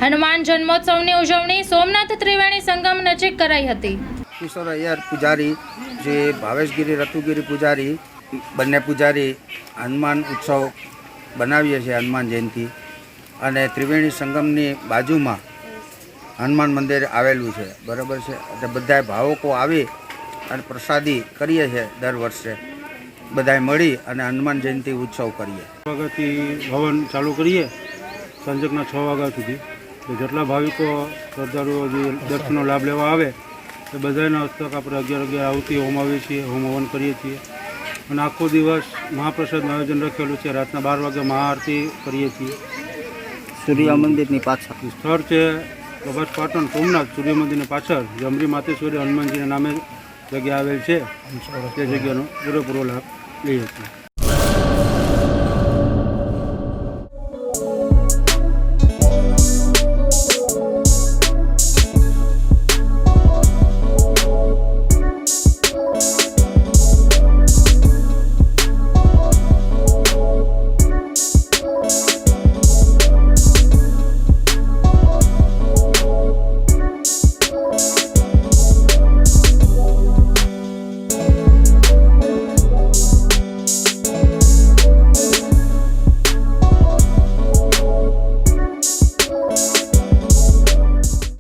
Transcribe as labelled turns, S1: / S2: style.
S1: હનુમાન જન્મોત્સવની ઉજવણી સોમનાથ ત્રિવેણી સંગમ નજીક કરાઈ હતી.
S2: કિશોર અય્યર પૂજારી, જે ભાવેશગીરી રતુગીરી પૂજારી, બંને પૂજારી હનુમાન ઉત્સવ બનાવીએ છીએ, હનુમાન જયંતિ, અને ત્રિવેણી સંગમની બાજુમાં હનુમાન મંદિર આવેલું છે, બરાબર છે. એટલે બધાય ભાવકો આવી અને પ્રસાદી કરીએ છીએ. દર વર્ષે બધાય મળી અને હનુમાન જયંતિ ઉત્સવ કરીએ.
S3: વાગ્યાથી હવન ચાલુ કરીએ સાંજના 6 વાગ્યા સુધી. તો જેટલા ભાવિકો શ્રદ્ધાળુઓ જે દર્શનનો લાભ લેવા આવે એ બધાના હસ્તક આપણે 11 આરતી હોમાવીએ છીએ, હોમ હવન કરીએ છીએ. અને આખો દિવસ મહાપ્રસાદનું આયોજન રાખેલું છે. રાતના 12 વાગે મહાઆરતી કરીએ છીએ.
S2: સૂર્ય મંદિરની પાછળ
S3: સ્થળ છે પ્રભાસ પાટણ સોમનાથ સૂર્ય મંદિરની પાછળ જે અમરી માતેશ્વરી હનુમાનજીના નામે જગ્યા આવેલ છે. તે જગ્યાનો પૂરેપૂરો લાભ લઈએ છીએ.